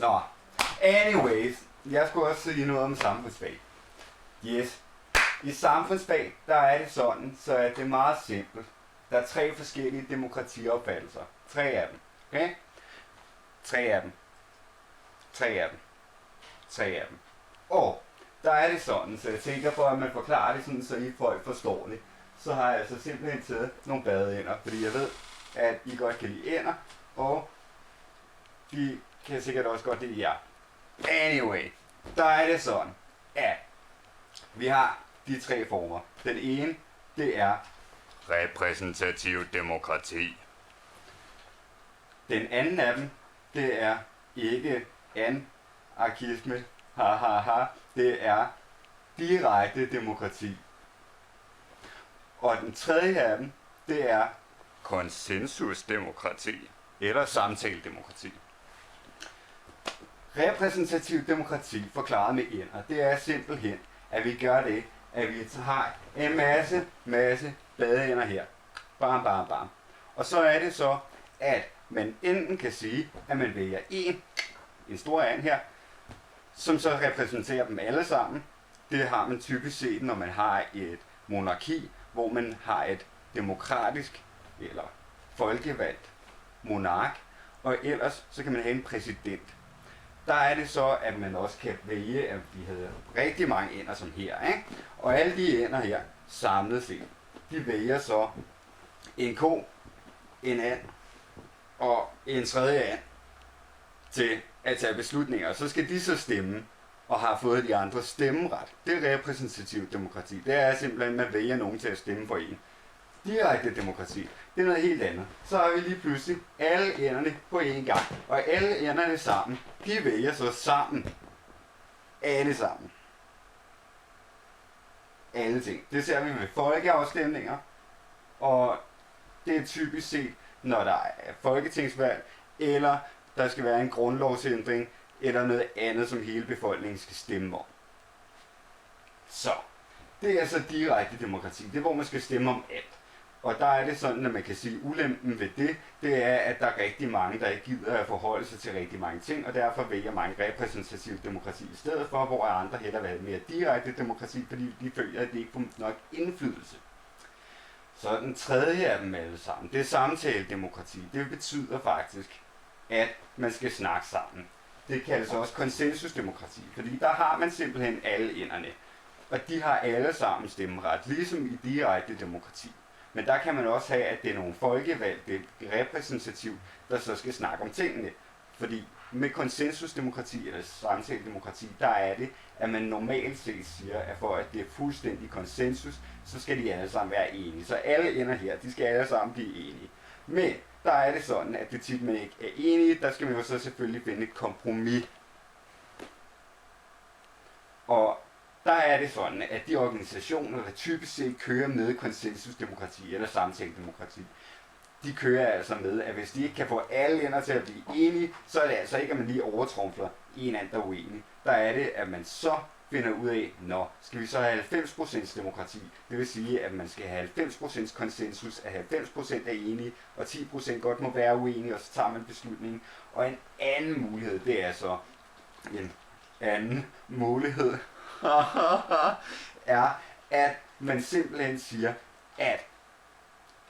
Nå, anyways, jeg skulle også sige noget om samfundsfag. Yes. I samfundsfag, der er det sådan, så er det meget simpelt. Der er 3 forskellige demokratiopfattelser. 3 af dem. Okay? 3 af dem. 3 af dem. 3 af dem. Og der er det sådan, så jeg tænker på, at man forklarer det sådan, så I folk forstår det. Så har jeg altså simpelthen taget nogle badeænder, fordi jeg ved, at I godt kan lide ænder, og de kan sikkert også godt lide jer. Anyway, der er det sådan, at vi har de 3 former. Den ene, det er repræsentativ demokrati. Den anden af dem, det er ikke anarkisme, det er direkte demokrati. Og den tredje af dem, det er konsensusdemokrati, eller samtaledemokrati. Repræsentativ demokrati, forklaret med ender, det er simpelthen, at vi gør det, at vi har en masse badeender her. Bam, bam, bam. Og så er det så, at man enten kan sige, at man vælger en stor and her, som så repræsenterer dem alle sammen. Det har man typisk set, når man har et monarki, hvor man har et demokratisk eller folkevalgt monark, og ellers så kan man have en præsident. Der er det så, at man også kan vælge, at vi havde rigtig mange ender som her, ikke? Og alle de ender her, samlet set, de vælger så en ko, en and og en tredje and til at tage beslutninger. Så skal de så stemme og har fået de andre stemmeret. Det er repræsentativt demokrati. Det er simpelthen, at man vælger nogen til at stemme for en. Direkte demokrati, det er noget helt andet. Så har vi lige pludselig alle enderne på én gang. Og alle enderne sammen, de vælger så sammen. Alle sammen. Alle ting. Det ser vi med folkeafstemninger. Og det er typisk set, når der er folketingsvalg, eller der skal være en grundlovsændring, eller noget andet, som hele befolkningen skal stemme om. Så, det er altså direkte demokrati. Det er, hvor man skal stemme om alt. Og der er det sådan, at man kan sige, at ulempen ved det er, at der er rigtig mange, der ikke gider at forholde sig til rigtig mange ting, og derfor vælger mange repræsentativt demokrati i stedet for, hvor andre hellere vil have mere direkte demokrati, fordi de føler, at de ikke får nok indflydelse. Så den tredje af dem alle sammen, det er samtaledemokrati. Det betyder faktisk, at man skal snakke sammen. Det kaldes også konsensusdemokrati, fordi der har man simpelthen alle enderne. Og de har alle sammen stemmeret, ligesom i direkte demokrati. Men der kan man også have, at det er nogle folkevalgte repræsentativ, der så skal snakke om tingene. Fordi med konsensusdemokrati eller samtaledemokrati, der er det, at man normalt set siger, at for at det er fuldstændig konsensus, så skal de alle sammen være enige. Så alle ender her, de skal alle sammen blive enige. Men der er det sådan, at det tit man ikke er enige, der skal man jo så selvfølgelig finde et kompromis. Og der er det sådan, at de organisationer, der typisk set kører med konsensusdemokrati eller samtaledemokrati, de kører altså med, at hvis de ikke kan få alle ender til at blive enige, så er det altså ikke, at man lige overtrumfler en anden, der er uenig. Der er det, at man så finder ud af, skal vi så have 90% demokrati? Det vil sige, at man skal have 90% konsensus, at 90% er enige, og 10% godt må være uenige, og så tager man beslutningen. Og en anden mulighed, det er så en anden mulighed, er, at man simpelthen siger, at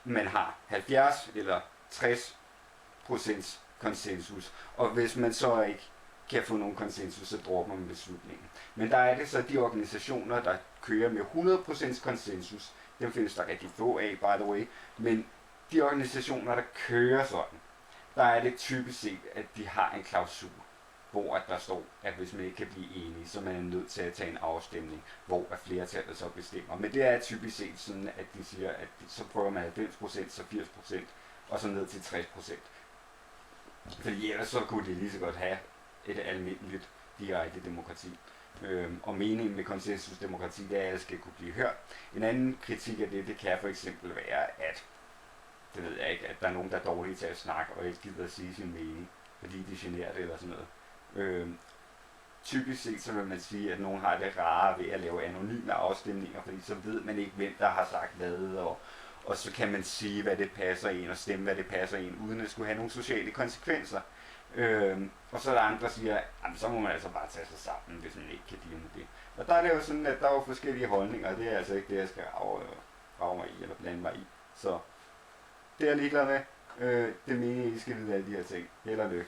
man har 70 eller 60% konsensus, og hvis man så ikke kan få nogen konsensus, så dropper man beslutningen. Men der er det så de organisationer, der kører med 100% konsensus, dem findes der rigtig få af, by the way, men de organisationer, der kører sådan, der er det typisk set, at de har en klausul, hvor der står, at hvis man ikke kan blive enige, så man er nødt til at tage en afstemning, hvor flertallet så bestemmer. Men det er typisk set sådan, at de siger, at så prøver man 90%, så 80%, og så ned til 60%. Fordi ellers så kunne det lige så godt have et almindeligt direkte demokrati. Og meningen med konsensusdemokrati, det er, at alle skal kunne blive hørt. En anden kritik af det kan for eksempel være, at det ved jeg ikke, at der er nogen, der er dårlige til at snakke, og ikke gider at sige sin mening, fordi de generer det eller sådan noget. Typisk set så vil man sige, at nogen har det rare ved at lave anonyme afstemninger, fordi så ved man ikke, hvem der har sagt hvad, og så kan man sige, hvad det passer en, og stemme, hvad det passer en, uden at skulle have nogle sociale konsekvenser. Og så er der andre, der siger, at så må man altså bare tage sig sammen, hvis man ikke kan deale med det. Og der er det jo sådan, at der er jo forskellige holdninger, og det er altså ikke det, jeg skal rage mig i eller blande mig i. Så det er jeg ligeglad med. Det mener I skal vide alle de her ting. Held og lykke.